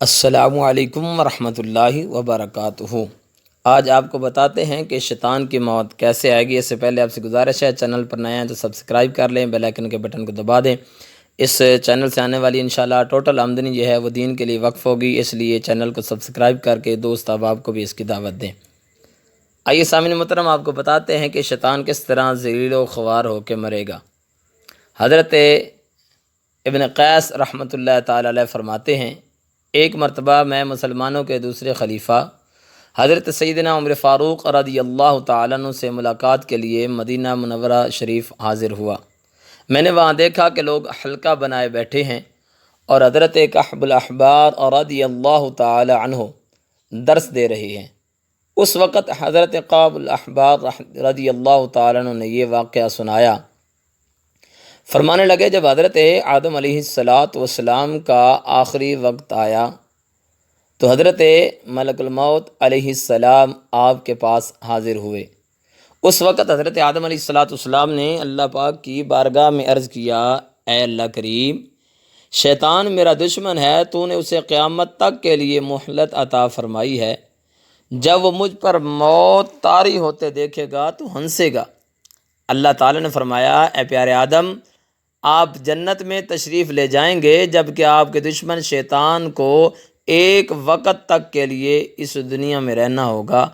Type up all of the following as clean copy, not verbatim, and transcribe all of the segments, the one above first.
السلام علیکم ورحمۃ اللہ وبرکاتہ۔ آج آپ کو بتاتے ہیں کہ شیطان کی موت کیسے آئے گی۔ اس سے پہلے آپ سے گزارش ہے، چینل پر نئے ہیں تو سبسکرائب کر لیں، بیل آئکن کے بٹن کو دبا دیں۔ اس چینل سے آنے والی انشاءاللہ ٹوٹل آمدنی جو ہے وہ دین کے لیے وقف ہوگی، اس لیے چینل کو سبسکرائب کر کے دوست احباب کو بھی اس کی دعوت دیں۔ آئیے سامعین محترم، آپ کو بتاتے ہیں کہ شیطان کس طرح ذلیل و خوار ہو کے مرے گا۔ حضرت ابن قیس رحمۃ اللہ تعالی علیہ فرماتے ہیں، ایک مرتبہ میں مسلمانوں کے دوسرے خلیفہ حضرت سیدنا عمر فاروق رضی اللہ تعالیٰ عنہ سے ملاقات کے لیے مدینہ منورہ شریف حاضر ہوا۔ میں نے وہاں دیکھا کہ لوگ حلقہ بنائے بیٹھے ہیں اور حضرت کعب الاحبار رضی اللہ تعالیٰ عنہ درس دے رہے ہیں۔ اس وقت حضرت کعب الاحبار رضی اللہ تعالیٰ عنہ نے یہ واقعہ سنایا۔ فرمانے لگے، جب حضرت آدم علیہ السلام کا آخری وقت آیا تو حضرت ملک الموت علیہ السلام آپ کے پاس حاضر ہوئے۔ اس وقت حضرت آدم علیہ السلام نے اللہ پاک کی بارگاہ میں عرض کیا، اے اللہ کریم، شیطان میرا دشمن ہے، تو نے اسے قیامت تک کے لیے مہلت عطا فرمائی ہے، جب وہ مجھ پر موت طاری ہوتے دیکھے گا تو ہنسے گا۔ اللہ تعالیٰ نے فرمایا، اے پیارے آدم، آپ جنت میں تشریف لے جائیں گے جبکہ آپ کے دشمن شیطان کو ایک وقت تک کے لیے اس دنیا میں رہنا ہوگا۔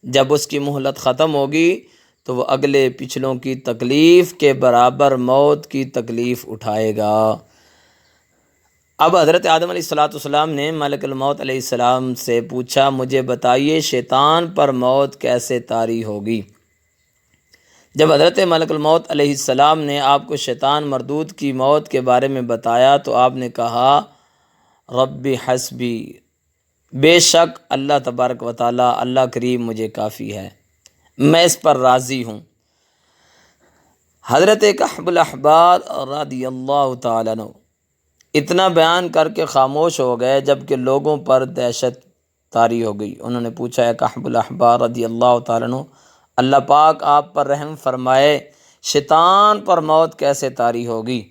جب اس کی مہلت ختم ہوگی تو وہ اگلے پچھلوں کی تکلیف کے برابر موت کی تکلیف اٹھائے گا۔ اب حضرت آدم علیہ السلام نے ملک الموت علیہ السلام سے پوچھا، مجھے بتائیے شیطان پر موت کیسے طاری ہوگی؟ جب حضرت ملک الموت علیہ السلام نے آپ کو شیطان مردود کی موت کے بارے میں بتایا تو آپ نے کہا، ربی حسبی، بے شک اللہ تبارک و تعالی، اللہ کریم مجھے کافی ہے، میں اس پر راضی ہوں۔ حضرت کعب الاحبار رضی اللہ تعالیٰ عنہ اتنا بیان کر کے خاموش ہو گئے جبکہ لوگوں پر دہشت طاری ہو گئی۔ انہوں نے پوچھا، اے کعب الاحبار رضی اللہ تعالیٰ عنہ، اللہ پاک آپ پر رحم فرمائے، شیطان پر موت کیسے طاری ہوگی؟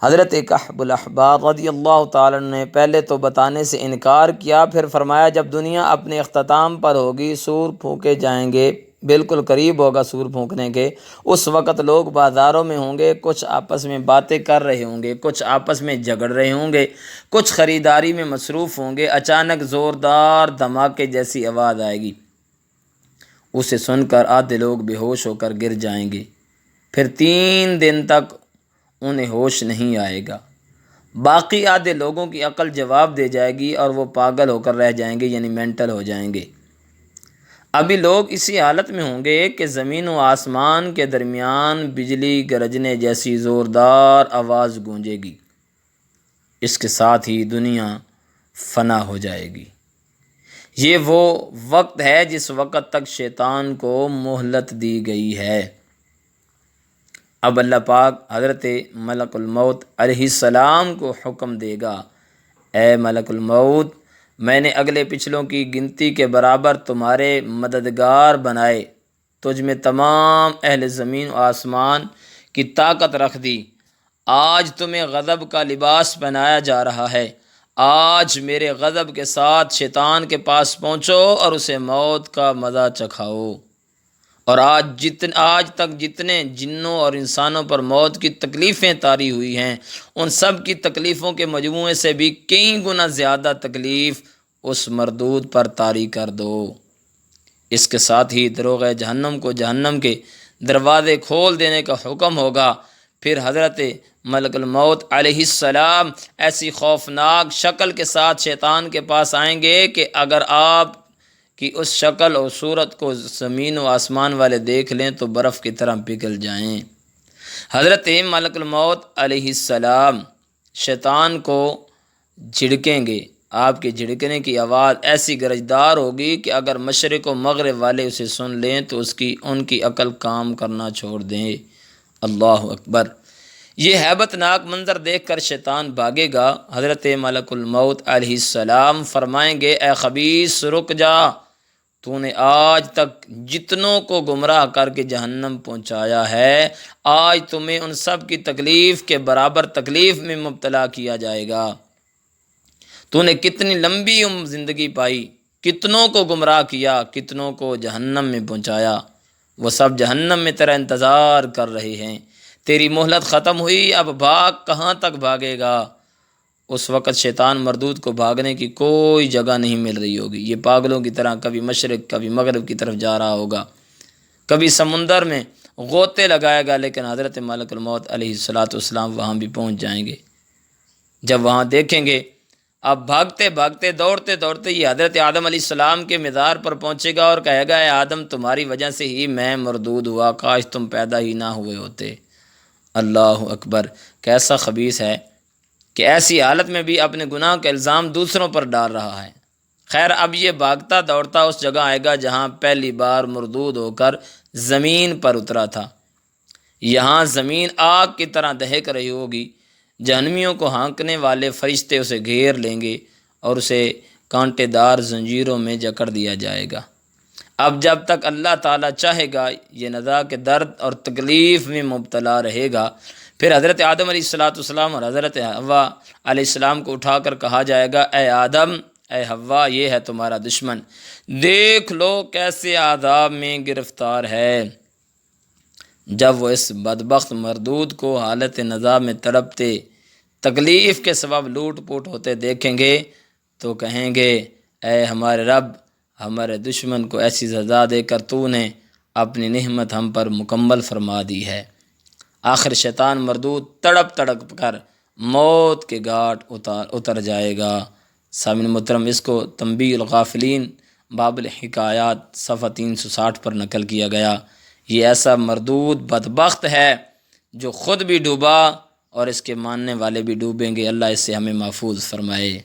حضرت کعب الاحبار رضی اللہ تعالیٰ عنہ نے پہلے تو بتانے سے انکار کیا، پھر فرمایا، جب دنیا اپنے اختتام پر ہوگی، سور پھونکے جائیں گے، بالکل قریب ہوگا سور پھونکنے کے، اس وقت لوگ بازاروں میں ہوں گے، کچھ آپس میں باتیں کر رہے ہوں گے، کچھ آپس میں جھگڑ رہے ہوں گے، کچھ خریداری میں مصروف ہوں گے، اچانک زوردار دھماکے جیسی آواز آئے گی، اسے سن کر آدھے لوگ بے ہوش ہو کر گر جائیں گے، پھر 3 دن تک انہیں ہوش نہیں آئے گا، باقی آدھے لوگوں کی عقل جواب دے جائے گی اور وہ پاگل ہو کر رہ جائیں گے، یعنی مینٹل ہو جائیں گے۔ ابھی لوگ اسی حالت میں ہوں گے کہ زمین و آسمان کے درمیان بجلی گرجنے جیسی زوردار آواز گونجے گی، اس کے ساتھ ہی دنیا فنا ہو جائے گی۔ یہ وہ وقت ہے جس وقت تک شیطان کو مہلت دی گئی ہے۔ اب اللہ پاک حضرت ملک الموت علیہ السلام کو حکم دے گا، اے ملک الموت، میں نے اگلے پچھلوں کی گنتی کے برابر تمہارے مددگار بنائے، تجھ میں تمام اہل زمین و آسمان کی طاقت رکھ دی، آج تمہیں غضب کا لباس پہنایا جا رہا ہے، آج میرے غضب کے ساتھ شیطان کے پاس پہنچو اور اسے موت کا مزہ چکھاؤ۔ اور آج تک جتنے جنوں اور انسانوں پر موت کی تکلیفیں طاری ہوئی ہیں، ان سب کی تکلیفوں کے مجموعے سے بھی کئی گنا زیادہ تکلیف اس مردود پر طاری کر دو۔ اس کے ساتھ ہی دروغ جہنم کو جہنم کے دروازے کھول دینے کا حکم ہوگا۔ پھر حضرت ملک الموت علیہ السلام ایسی خوفناک شکل کے ساتھ شیطان کے پاس آئیں گے کہ اگر آپ کی اس شکل اور صورت کو زمین و آسمان والے دیکھ لیں تو برف کی طرح پگھل جائیں۔ حضرت ملک الموت علیہ السلام شیطان کو جھڑکیں گے، آپ کے جھڑکنے کی آواز ایسی گرجدار ہوگی کہ اگر مشرق و مغرب والے اسے سن لیں تو ان کی عقل کام کرنا چھوڑ دیں۔ اللہ اکبر! یہ ہیبت ناک منظر دیکھ کر شیطان بھاگے گا۔ حضرت ملک الموت علیہ السلام فرمائیں گے، اے خبیث، رک جا، تو نے آج تک جتنوں کو گمراہ کر کے جہنم پہنچایا ہے، آج تمہیں ان سب کی تکلیف کے برابر تکلیف میں مبتلا کیا جائے گا۔ تو نے کتنی لمبی زندگی پائی، کتنوں کو گمراہ کیا، کتنوں کو جہنم میں پہنچایا، وہ سب جہنم میں تیرا انتظار کر رہے ہیں۔ تیری مہلت ختم ہوئی، اب بھاگ، کہاں تک بھاگے گا؟ اس وقت شیطان مردود کو بھاگنے کی کوئی جگہ نہیں مل رہی ہوگی، یہ پاگلوں کی طرح کبھی مشرق کبھی مغرب کی طرف جا رہا ہوگا، کبھی سمندر میں غوطے لگائے گا، لیکن حضرت ملک الموت علیہ الصلاۃ والسلام وہاں بھی پہنچ جائیں گے۔ جب وہاں دیکھیں گے، اب بھاگتے بھاگتے دوڑتے دوڑتے یہ حضرت آدم علیہ السلام کے مزار پر پہنچے گا اور کہے گا، اے آدم، تمہاری وجہ سے ہی میں مردود ہوا، کاش تم پیدا ہی نہ ہوئے ہوتے۔ اللہ اکبر! کیسا خبیث ہے کہ ایسی حالت میں بھی اپنے گناہ کا الزام دوسروں پر ڈال رہا ہے۔ خیر، اب یہ بھاگتا دوڑتا اس جگہ آئے گا جہاں پہلی بار مردود ہو کر زمین پر اترا تھا۔ یہاں زمین آگ کی طرح دہک رہی ہوگی، جہنمیوں کو ہانکنے والے فرشتے اسے گھیر لیں گے اور اسے کانٹے دار زنجیروں میں جکڑ دیا جائے گا۔ اب جب تک اللہ تعالیٰ چاہے گا یہ نزاع کے درد اور تکلیف میں مبتلا رہے گا۔ پھر حضرت آدم علیہ السلام اور حضرت حوا علیہ السلام کو اٹھا کر کہا جائے گا، اے آدم، اے حوا، یہ ہے تمہارا دشمن، دیکھ لو کیسے عذاب میں گرفتار ہے۔ جب وہ اس بدبخت مردود کو حالت نزاع میں تڑپتے، تکلیف کے سبب لوٹ پوٹ ہوتے دیکھیں گے تو کہیں گے، اے ہمارے رب، ہمارے دشمن کو ایسی سزا دے کر تو نے اپنی نعمت ہم پر مکمل فرما دی ہے۔ آخر شیطان مردود تڑپ تڑپ کر موت کے گھاٹ اتر جائے گا۔ سامعین محترم، اس کو تنبیہ الغافلین باب الحکایات صفحہ 360 پر نقل کیا گیا۔ یہ ایسا مردود بدبخت ہے جو خود بھی ڈوبا اور اس کے ماننے والے بھی ڈوبیں گے۔ اللہ اس سے ہمیں محفوظ فرمائے۔